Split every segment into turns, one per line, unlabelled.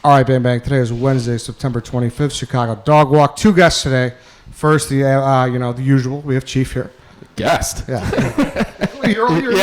All right, Bang Bang. Today is Wednesday, September 25th, Chicago Dog Walk. Two guests today. First, the usual. We have Chief here.
Guest.
Yeah. You're always a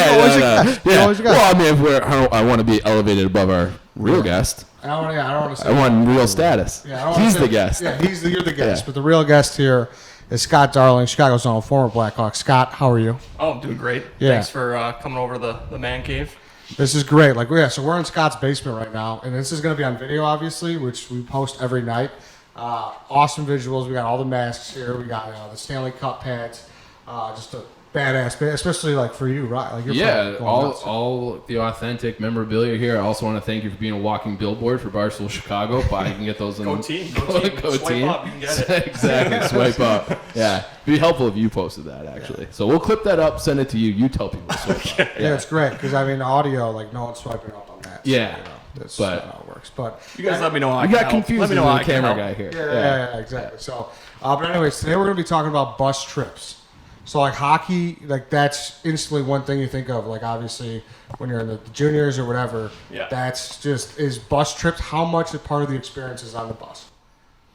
guest.
Yeah. Well, I mean, I want to be elevated above our real guest.
I don't want to say
I want real status.
Yeah,
he's the guest.
Yeah, you're the guest. Yeah. But the real guest here is Scott Darling, Chicago's own former Blackhawk. Scott, how are you?
Oh, I'm doing great.
Yeah.
Thanks for coming over to the man cave.
This is great. So we're in Scott's basement right now, and this is going to be on video, obviously, which we post every night. Awesome visuals. We got all the masks here. We got the Stanley Cup pads. Just a badass, especially for you, right?
You're all the authentic memorabilia here. I also want to thank you for being a walking billboard for Barstool Chicago. You can get those in
Go team.
Go
team. Up, you can get it.
Exactly. Swipe up. Yeah. It'd be helpful if you posted that, actually. So we'll clip that up, send it to you. You tell people to swipe up.
Yeah, it's great because audio, no one's swiping up on that.
Yeah.
That's
not
how it works. But
you guys let me know how
I got confused with the camera guy here.
Yeah, exactly. So, but anyways, today we're going to be talking about bus trips. So hockey, that's instantly one thing you think of. Obviously, when you're in the juniors or whatever, that's just is bus trips. How much a part of the experience is on the bus?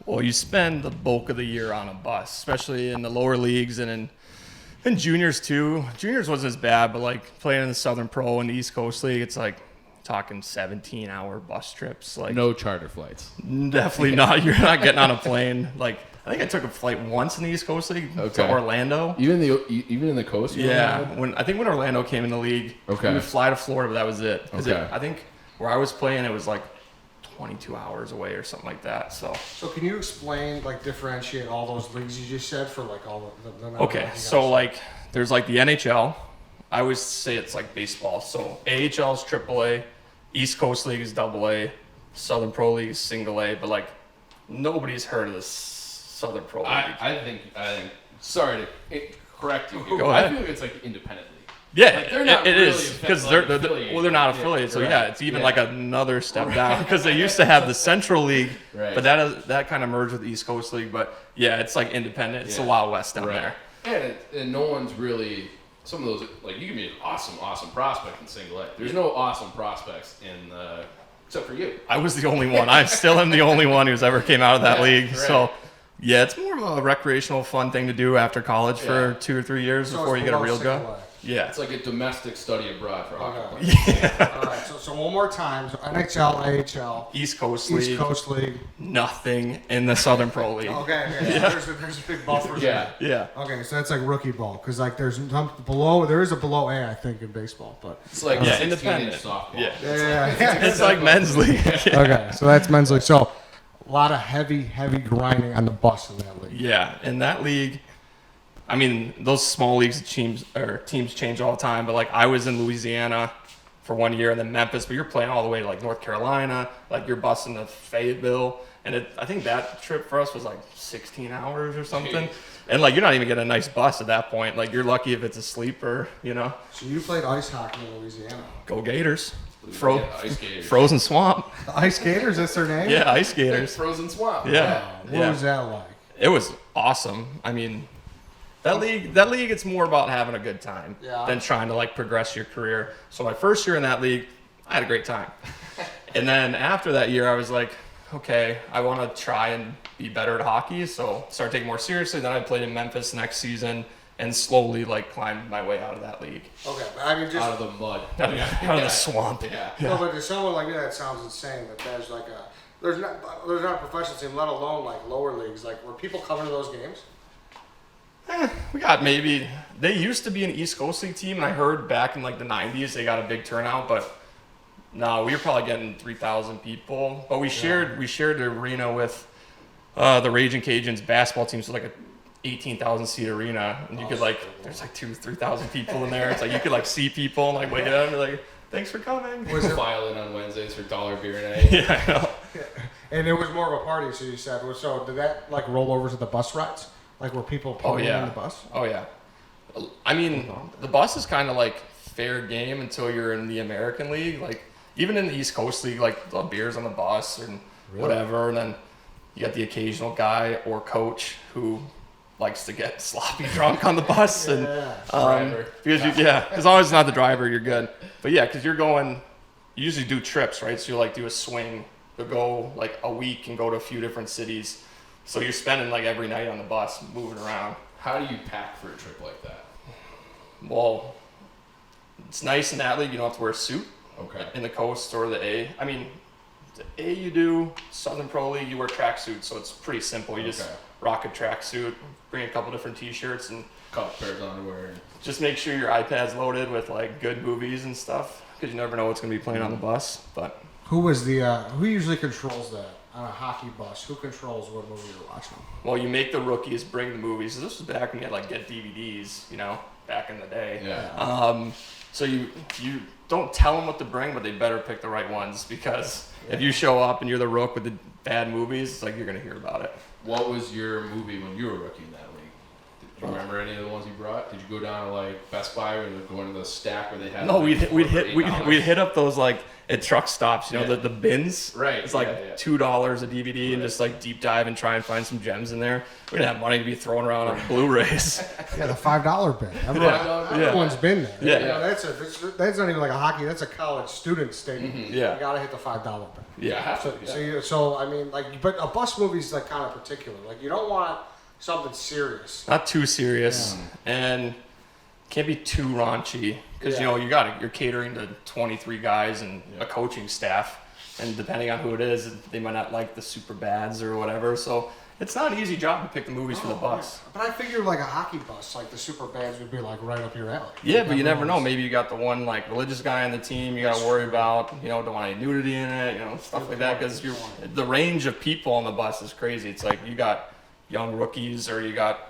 Well, you spend the bulk of the year on a bus, especially in the lower leagues and in juniors too. Juniors wasn't as bad, but playing in the Southern Pro and the East Coast League, it's talking 17-hour bus trips.
No charter flights.
Definitely not. You're not getting on a plane. I think I took a flight once in the East Coast League to Orlando.
Even in the coast?
Yeah. When Orlando came in the league, we would fly to Florida, but that was it. I think where I was playing, it was 22 hours away or something like that. So
can you explain, differentiate all those leagues you just said for all the
okay, so there's the NHL. I always say it's like baseball. So AHL is AAA, East Coast League is AA, Southern Pro League is single A, but nobody's heard of this Southern Pro League.
I think sorry to correct you.
Go ahead.
I feel it's independent league.
Yeah,
they're not
it
really
is because they're not affiliated. So it's even another step down because they used to have the Central League, but that kind of merged with the East Coast League. But it's independent. It's the Wild West down there.
And no one's really some of those you can be an awesome prospect in single A. There's no awesome prospects in except for you.
I was the only one. I still am the only one who's ever came out of that league. Right. So. Yeah, it's more of a recreational, fun thing to do after college for 2 or 3 years before you get a real go. Yeah.
It's like a domestic study abroad for hockey.
Yeah. All right, so one more time. So NHL, AHL.
East Coast League.
Nothing
in the Southern Pro League.
Okay. There's a big buffer.
Yeah.
Okay, so that's rookie ball because there is a below A, I think, in baseball. But
it's
independent
softball.
Yeah.
It's like men's league.
Okay, so that's men's league. So a lot of heavy grinding on the bus in that league.
Yeah, in that league, I mean, those small leagues teams change all the time. But I was in Louisiana for 1 year, and then Memphis. But you're playing all the way to North Carolina. You're busing to Fayetteville, and I think that trip for us was 16 hours or something. And you're not even getting a nice bus at that point. You're lucky if it's a sleeper,
So you played ice hockey in Louisiana.
Go Gators.
Ice Gators.
Frozen Swamp.
The Ice Gators, that's their name?
Yeah, Ice Gators.
Frozen Swamp.
Yeah.
What was that like?
It was awesome. I mean, that league, it's more about having a good time than trying to progress your career. So my first year in that league, I had a great time. And then after that year, I was okay, I want to try and be better at hockey. So started taking it more seriously. Then I played in Memphis next season. And slowly, climbed my way out of that league.
Okay, but I mean, just
out of the mud,
out of the swamp.
Yeah.
No, but to someone like me, that sounds insane. That there's not a professional team, let alone lower leagues. Were people coming to those games?
We got they used to be an East Coast League team, and I heard back in the 90s they got a big turnout, but no, we were probably getting 3,000 people. But we shared the arena with the Raging Cajuns basketball team, so a 18,000 seat arena, and you could there's 2,000-3,000 people in there. It's you could see people and wait up and be thanks for coming.
Was it file in on Wednesdays for $1 beer night?
Yeah, I know.
Yeah. And it was more of a party, so you said. So did that roll over to the bus rides? Were people partying in the bus?
Oh yeah. I mean, the bus is kind of fair game until you're in the American League. Even in the East Coast League, the beers on the bus and whatever, and then you got the occasional guy or coach who likes to get sloppy drunk on the bus and because as long as it's not the driver, you're good. But because you're going, you usually do trips, right? So you do a swing to go like a week and go to a few different cities. So you're spending like every night on the bus moving around.
How do you pack for a trip like that?
Well, it's nice in that league. You don't have to wear a suit.
Okay.
In the Coast or the A. I mean, the A you do, Southern Pro League, you wear tracksuits, so it's pretty simple. You just rock a tracksuit, bring a couple different t-shirts, and
couple pairs of underwear.
Just make sure your iPad's loaded with like good movies and stuff, because you never know what's going to be playing on the bus. But
who usually controls that on a hockey bus? Who controls what movie you're watching?
Well, you make the rookies bring the movies. This was back when you had like get DVDs, back in the day.
Yeah.
So you don't tell them what to bring, but they better pick the right ones, because if you show up and you're the rook with the bad movies, it's like you're gonna hear about it.
What was your movie when you were a rookie in that league? Do you remember any of the ones you brought? Did you go down to like Best Buy or go into the stack where they had?
No,
like,
we'd hit up those like at truck stops, the bins.
Right.
It's like $2 a DVD and just like deep dive and try and find some gems in there. We didn't have money to be throwing around on Blu-rays.
Yeah, the $5 bin. Everyone's been there.
Yeah.
That's not even like a hockey. That's a college student statement.
Mm-hmm. Yeah.
You gotta hit the $5 bin.
Yeah.
So I mean, like, but a bus movie's like kind of particular. Like, you don't want something serious.
Not too serious, and can't be too raunchy, because you're catering to 23 guys and a coaching staff, and depending on who it is, they might not like the super bads or whatever. So it's not an easy job to pick the movies for the bus.
But I figured like a hockey bus, like the super bands would be like right up your alley.
Yeah, but you never know. Maybe you got the one like religious guy on the team you got to worry about. Don't want any nudity in it. Stuff like that, because the range of people on the bus is crazy. It's like you got young rookies, or you got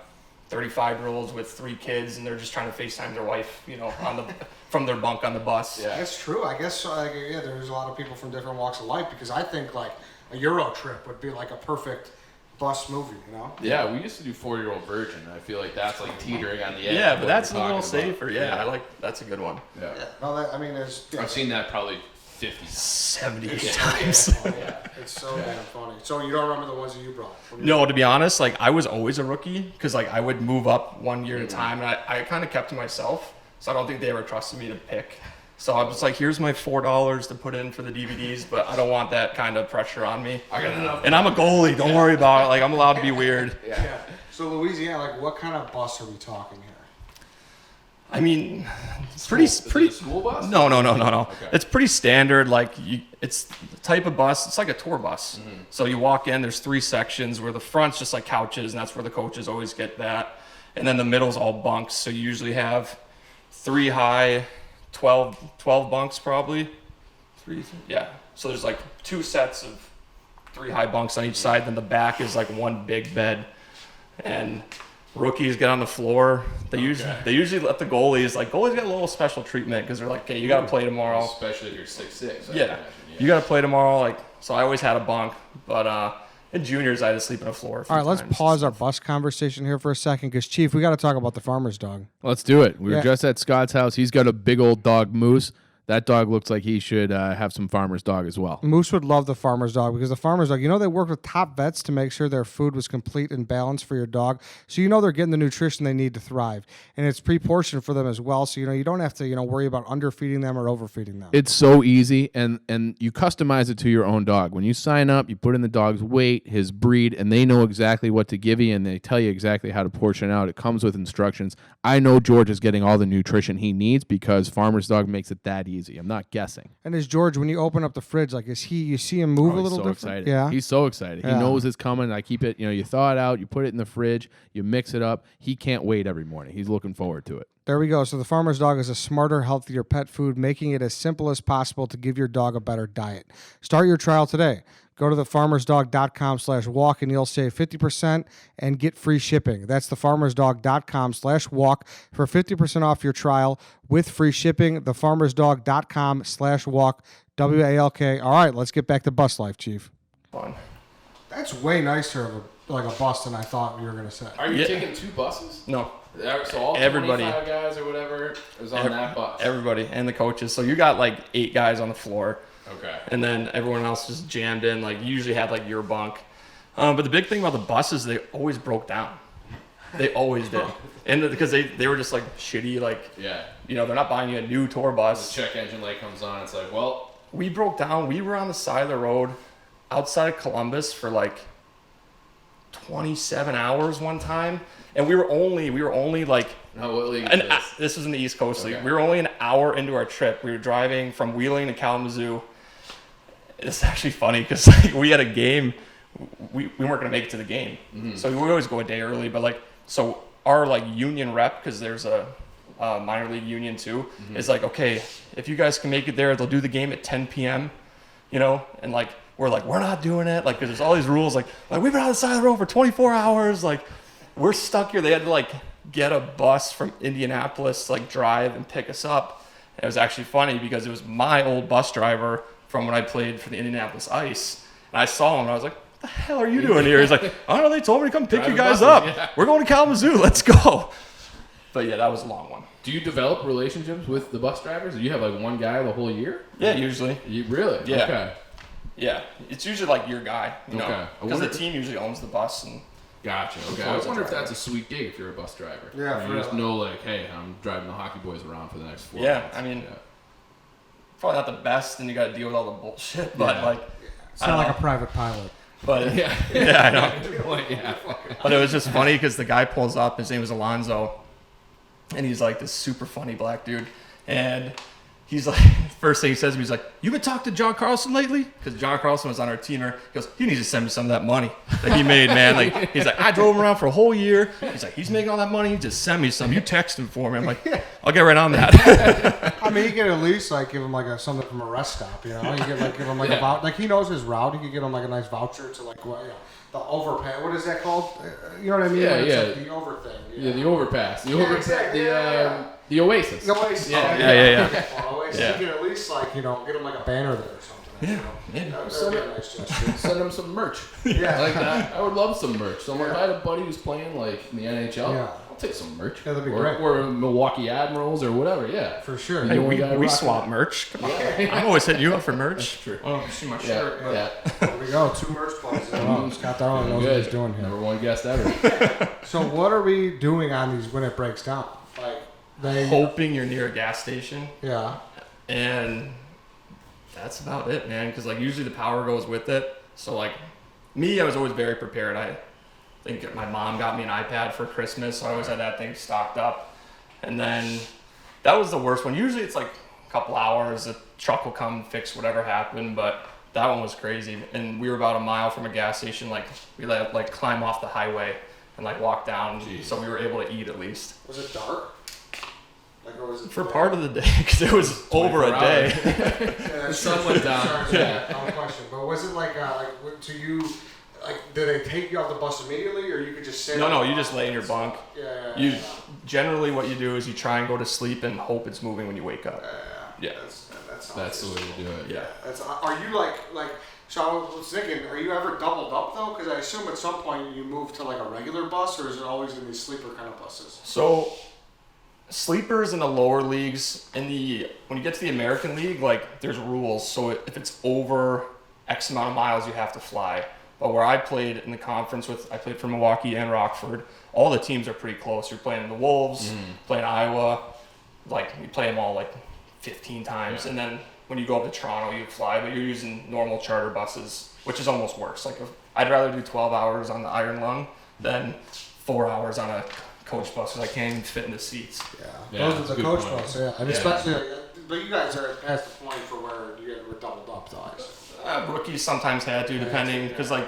35-year-olds with 3 kids, and they're just trying to FaceTime their wife, from their bunk on the bus.
Yeah, that's true. I guess there's a lot of people from different walks of life, because I think like a Euro trip would be like a perfect bus movie,
Yeah, we used to do 4-Year-Old Virgin. I feel like that's like teetering on the edge.
Yeah, but that's a little safer. Yeah, I like that's a good one.
Yeah.
No, there's. Yeah.
I've seen that probably
70 times.
Yeah, it's so damn funny. So you don't remember the ones that you brought?
No, to be honest, like I was always a rookie, because like I would move up one year at a time, and I kind of kept to myself, so I don't think they ever trusted me to pick. So I'm just like, here's my $4 to put in for the DVDs, but I don't want that kind of pressure on me.
I got enough.
And I'm a goalie. Don't worry about it. Like, I'm allowed to be weird.
Yeah. So Louisiana, like, what kind of bus are we talking here?
I mean, it's pretty.
Is it a school bus?
No.
Okay.
It's pretty standard. Like, it's the type of bus. It's like a tour bus. Mm-hmm. So you walk in. There's 3 sections where the front's just like couches, and that's where the coaches always get that. And then the middle's all bunks. So you usually have 3 high, 12 bunks probably. 3. Yeah. So there's like 2 sets of 3 high bunks on each side. Then the back is like one big bed, and rookies get on the floor. They usually let the goalies get a little special treatment, because they're like, okay, you got to play tomorrow.
Especially if you're 6'6".
Yeah. You got to play tomorrow. Like, so I always had a bunk, but in juniors I had to sleep on the floor.
All right, let's pause our bus conversation here for a second, because Chief, we got to talk about the farmer's dog.
Let's do it. We were just at Scott's house. He's got a big old dog, Moose. That dog looks like he should have some farmer's dog as well.
Moose would love the farmer's dog, because the farmer's dog, they worked with top vets to make sure their food was complete and balanced for your dog. So they're getting the nutrition they need to thrive. And it's pre-portioned for them as well. So, you don't have to, worry about underfeeding them or overfeeding them.
It's so easy, and you customize it to your own dog. When you sign up, you put in the dog's weight, his breed, and they know exactly what to give you, and they tell you exactly how to portion out. It comes with instructions. I know George is getting all the nutrition he needs, because farmer's dog makes it that easy. I'm not guessing.
And is George, when you open up the fridge, like, you see him move a little
so
different?
Excited.
Yeah.
He's so excited. He knows it's coming. I keep it, you thaw it out, you put it in the fridge, you mix it up. He can't wait every morning. He's looking forward to it.
There we go. So the farmer's dog is a smarter, healthier pet food, making it as simple as possible to give your dog a better diet. Start your trial today. Go to thefarmersdog.com/walk and you'll save 50% and get free shipping. That's thefarmersdog.com/walk for 50% off your trial with free shipping. Thefarmersdog.com/walk, WALK. All right, let's get back to bus life, Chief.
Fun.
That's way nicer of a bus than I thought you were going to say.
Are you taking 2 buses?
No.
So all
Everybody.
25 guys or whatever is on that bus?
Everybody and the coaches. So you got like 8 guys on the floor.
Okay.
And then everyone else just jammed in. Like, you usually had like your bunk. But the big thing about the buses, they always broke down. They always did. And because they were just like shitty, like, they're not buying you a new tour bus.
The check engine light comes on. It's like, well,
we broke down. We were on the side of the road outside of Columbus for like 27 hours one time, and we were only like
No, what league is this?
this was in the East Coast League.
Okay.
We were only an hour into our trip. We were driving from Wheeling to Kalamazoo. It's actually funny because like we had a game. We weren't gonna make it to the game, so we always go a day early. But like, so our like union rep, because there's a minor league union too, is like, okay, if you guys can make it there, they'll do the game at 10 p.m. You know, and like we're not doing it, like, because there's all these rules, like we've been on the side of the road for 24 hours, like we're stuck here. They had to like get a bus from Indianapolis to like drive and pick us up. And it was actually funny because it was my old bus driver from when I played for the Indianapolis Ice, and I saw him and I was like, what the hell are you doing here? He's like, I don't know, they told me to come pick you guys up. We're going to Kalamazoo, let's go. But yeah, that was a long one.
Do you develop relationships with the bus drivers? Or do you have like one guy the whole year?
Yeah, usually.
You really?
Yeah.
Okay.
Yeah, it's usually like your guy, you know,
Okay.
because the team usually owns the bus. And
Gotcha. Okay. I wonder if that's a sweet gig if you're a bus driver.
Yeah,
You
for
just
real.
know, like, hey, I'm driving the hockey boys around for the next 4
Yeah,
months.
I mean, probably not the best, and you got to deal with all the bullshit. But
Yeah.
like,
It's
I
not
don't
like
know.
a private pilot.
But
Yeah.
yeah, I know.
Yeah.
But it was just funny because the guy pulls up. His name was Alonzo, and he's like this super funny black dude. And he's like, first thing he says to me, he's like, "You been talking to John Carlson lately?" Because John Carlson was on our team. He goes, "You need to send me some of that money that he made, man." Like, he's like, "I drove him around for a whole year." He's like, "He's making all that money. Just send me some. You text him for me." I'm like, "I'll get right on that."
I mean, you could at least like give him like something from a rest stop, you know. You could like give him like a voucher. Like he knows his route. You could give him like a nice voucher to like what, you know, the overpay. What is that called? You know what I mean?
Yeah,
When it's
yeah.
like the over thing.
Yeah, the overpass. The overpass.
exactly. Yeah.
The Oasis.
The Oasis.
Yeah.
Yeah.
Well, Oasis,
Yeah.
you could at least like, you know, get him like a banner there or something. You know?
Yeah.
That would be a nice gesture.
Send them some merch.
Yeah.
Like that. I would love some merch. So if I had a buddy who's playing like in the NHL,
Yeah.
I'll take some merch.
Yeah, that'd be
or,
great.
Or Milwaukee Admirals or whatever. Yeah.
For sure.
Hey,
You
we
gotta rock
swap merch. Come on. I'm always hitting you up for merch.
True.
Oh, see my
Yeah.
shirt.
Yeah.
There we go. 2 merch plugs. Scott Darling knows what he's doing here.
Number one guest ever.
So what are we doing on these when it breaks down? Like they
Hoping you're near a gas station.
Yeah.
And that's about it, man. Because like usually the power goes with it. So like me, I was always very prepared. I think my mom got me an iPad for Christmas, so I always had that thing stocked up. And then that was the worst one. Usually it's like a couple hours. The truck will come fix whatever happened, but that one was crazy. And we were about a mile from a gas station. Like we let like climb off the highway and like walk down,
Jeez.
so we were able to eat at least.
Was it dark? Like or was it
For part of the day, because it was over a
24
day.
Yeah,
The sun went down.
Sorry,
Yeah.
no question. But was it like to you? Like, did they take you off the bus immediately, or you could just sit?
No,
on
no,
the
you
bus?
just lay in your bunk.
Yeah.
You generally what you do is you try and go to sleep and hope it's moving when you wake up. Yeah.
That's
the way to do it.
Yeah.
Are you like? So I was thinking, are you ever doubled up though? Because I assume at some point you move to like a regular bus, or is it always in these sleeper kind of buses?
So sleepers in the lower leagues, when you get to the American League, like there's rules. So if it's over X amount of miles, you have to fly. But where I played in the conference I played for Milwaukee and Rockford. All the teams are pretty close. You're playing the Wolves, playing Iowa. Like we play them all like 15 times, and then when you go up to Toronto, you fly, but you're using normal charter buses, which is almost worse. Like I'd rather do 12 hours on the Iron Lung than 4 hours on a coach bus because I can't even fit in the seats.
Yeah,
Those
that's
are
a
the
good
coach
point.
bus, yeah. And
Yeah.
especially, but you guys are past the point for where you guys were doubled up, though.
Rookies sometimes had to, depending, because like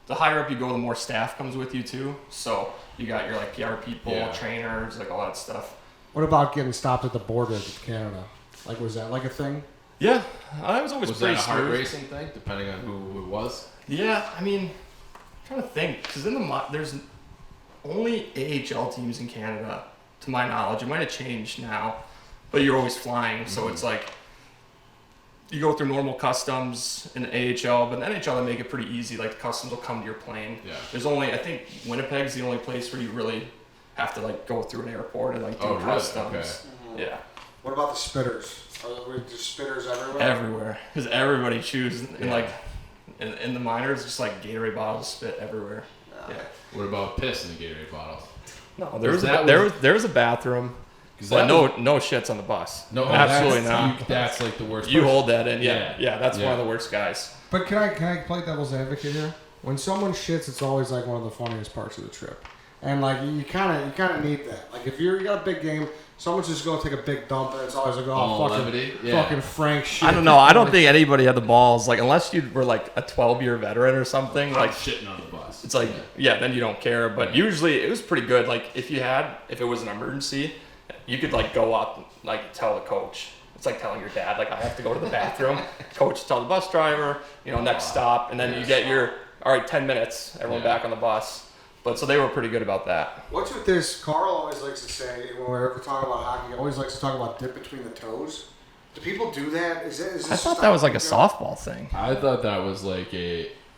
the higher up you go, the more staff comes with you too. So you got your like PR people,
Yeah.
trainers, like all that stuff.
What about getting stopped at the border with Canada? Like, was that like a thing?
Yeah, I was always
Was that
pretty
a heart
smooth.
racing thing, depending on who it was?
Yeah, I mean, I'm trying to think, because there's only AHL teams in Canada, to my knowledge. It might have changed now, but you're always flying, so it's like you go through normal customs in the AHL, but in the NHL they make it pretty easy. Like the customs will come to your plane.
Yeah.
There's only, I think Winnipeg's the only place where you really have to like go through an airport and like do
Oh, really?
customs.
Okay.
Yeah,
What about the spitters? Are there just spitters everywhere?
everywhere, because everybody chews, and
Yeah.
like in the minors, just like Gatorade bottles spit everywhere. Yeah.
What about piss in the Gatorade bottles?
No, there was
that
a bathroom, But no shits on the bus.
No,
absolutely not.
That's like the worst.
You hold that in, yeah. That's one of the worst guys.
But can I play devil's advocate here? When someone shits, it's always like one of the funniest parts of the trip, and like you kind of need that. Like if you got a big game, someone's just going to take a big dump, and it's always like, fucking Frank shit.
I don't know. I don't think anybody had the balls, like unless you were like a 12-year veteran or something. Like
shitting on the bus.
It's like then you don't care. But usually it was pretty good. Like if it was an emergency, you could like go up, like tell the coach. It's like telling your dad, like I have to go to the bathroom. Coach, tell the bus driver, next stop, and then you get your 10 minutes. Everyone back on the bus. But so they were pretty good about that.
What's with this? Carl always likes to say when we're ever talking about hockey, he always likes to talk about dip between the toes. Do people do that? Is this
I thought that was like a softball thing.
I thought that was like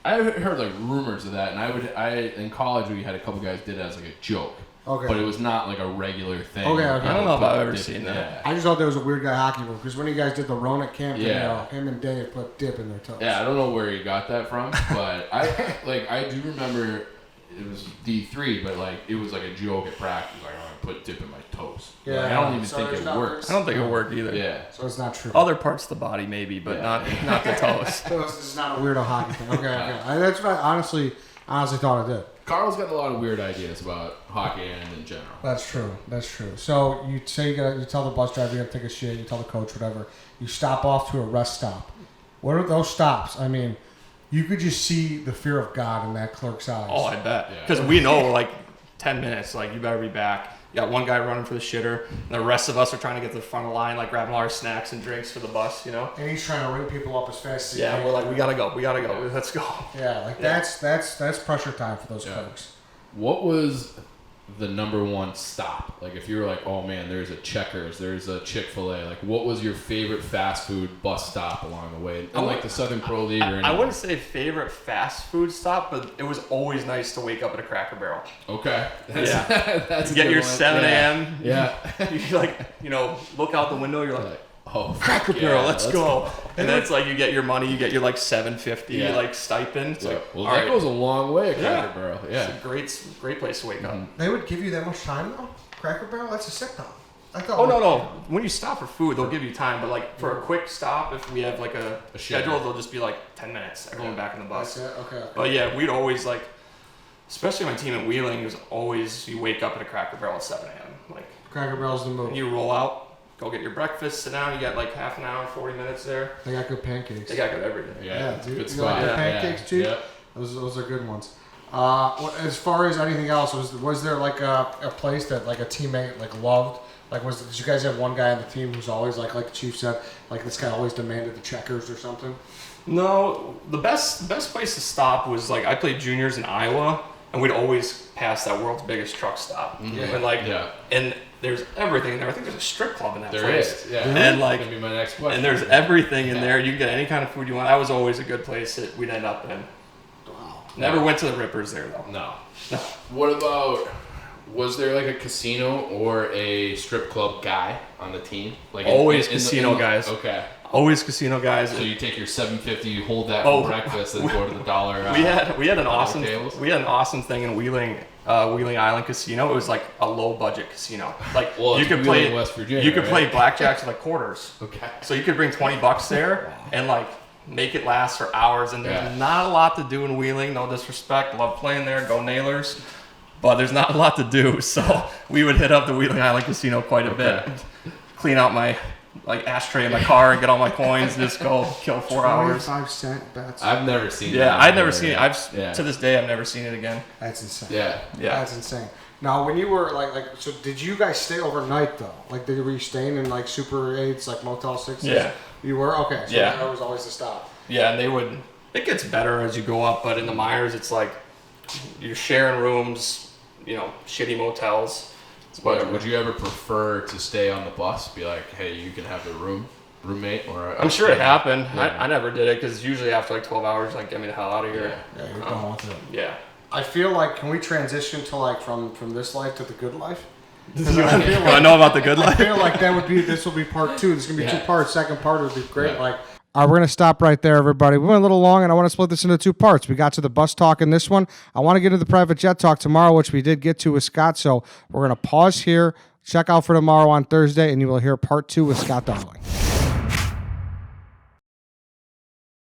I heard like rumors of that, and in college we had a couple guys did it as like a joke.
Okay.
But it was not like a regular thing.
Okay.
I don't know if I've ever seen that.
Yeah.
I just thought there was a weird guy hockey move because when you guys did the Rona camp, him and Dave put dip in their toes.
Yeah, I don't know where he got that from, but I do remember it was D3, but like it was like a joke at practice. Like I'm gonna put dip in my toes.
Yeah.
Like, I don't even think it works.
I don't think it worked either.
Yeah.
So it's not true.
Other parts of the body maybe, but not the toes.
So this is not a weirdo hockey thing. Okay. That's what I honestly thought it did.
Carl's got a lot of weird ideas about hockey and in general.
That's true. So you say you tell the bus driver you gotta take a shit. You tell the coach whatever. You stop off to a rest stop. What are those stops? I mean, you could just see the fear of God in that clerk's eyes.
Oh, I bet. Because we know like 10 minutes. Like you better be back. You got one guy running for the shitter, and the rest of us are trying to get to the front of the line, like grabbing all our snacks and drinks for the bus.
And he's trying to ring people up as fast as he can.
We're like, we gotta go. Let's go.
Yeah, that's pressure time for those clerks.
What was the number one stop? Like if you were like, oh man, there's a Checkers, there's a Chick-fil-A. Like what was your favorite fast food bus stop along the way? And like the Southern Pro League or anything?
I wouldn't say favorite fast food stop, but it was always nice to wake up at a Cracker Barrel.
Okay.
That's get your 7 a.m.
Yeah.
You like, look out the window, you're like, oh, Cracker Barrel, let's go. And then it's like you get your money, you get your like $7.50 like stipend. It's like,
well, that goes a long way at Cracker Barrel. Yeah.
It's a great place to wake up.
They would give you that much time though? Cracker Barrel? That's a sick time.
No. When you stop for food, they'll give you time. But like for a quick stop, if we have like a schedule, they'll just be like 10 minutes. Everyone back in the bus.
That's it? Okay.
But yeah, we'd always like, especially my team at Wheeling, it was always you wake up at a Cracker Barrel at 7 a.m. Like
Cracker Barrel's the move.
And you roll out. Go get your breakfast, sit down, you got like half an hour, 40 minutes there.
They got good pancakes.
They got good everything.
Yeah, dude.
Good
You
spot.
like good pancakes too?
Yeah.
Those are good ones. As far as anything else, was there like a place that like a teammate like loved? Like did you guys have one guy on the team who's always like the Chief said, like this guy always demanded the Checkers or something?
No, the best place to stop was like I played juniors in Iowa, and we'd always pass that world's biggest truck stop.
Mm-hmm.
And there's everything in there. I think there's a strip club in that place.
There is, yeah.
And
like, that'd be my next question.
And there's everything in there. You can get any kind of food you want. That was always a good place that we'd end up in.
Wow.
Never went to the Rippers there though.
No. What about? Was there like a casino or a strip club guy on the team? Like
always casino guys.
Okay.
Always casino guys.
So you take your $7.50, you hold that for breakfast, and go to the dollar.
We had an awesome thing in Wheeling Island Casino. It was like a low budget casino. Like you could play
West Virginia.
You could play blackjacks with like quarters.
Okay.
So you could bring $20 there and like make it last for hours. And there's not a lot to do in Wheeling. No disrespect. Love playing there. Go Nailers. But there's not a lot to do. So we would hit up the Wheeling Island Casino quite a bit. Clean out my ashtray in my car and get all my coins and just go kill 4 hours.
25-cent bets.
I've never seen that.
Yeah, I've never seen it. To this day, I've never seen it again.
That's insane.
Yeah.
That's insane. Now, when you were so did you guys stay overnight though? Like, were you staying in like Super 8s, like Motel 6s?
Yeah.
You were? Okay. So that was always the stop.
Yeah, and it gets better as you go up, but in the Myers, it's like you're sharing rooms, shitty motels.
But would you ever prefer to stay on the bus? Be like, hey, you can have the roommate, or
I'm sure it happened. Yeah. I never did it because usually after like 12 hours, like get me the hell out of here.
Yeah, you're done with it.
Yeah.
I feel like can we transition to like from this life to the good life?
I know about the good life.
I feel like this will be part 2. There's gonna be 2 parts. Second part would be great. Yeah. All right, we're going to stop right there, everybody. We went a little long, and I want to split this into 2 parts. We got to the bus talk in this one. I want to get into the private jet talk tomorrow, which we did get to with Scott, so we're going to pause here, Check out for tomorrow on Thursday, and you will hear part 2 with Scott Darling.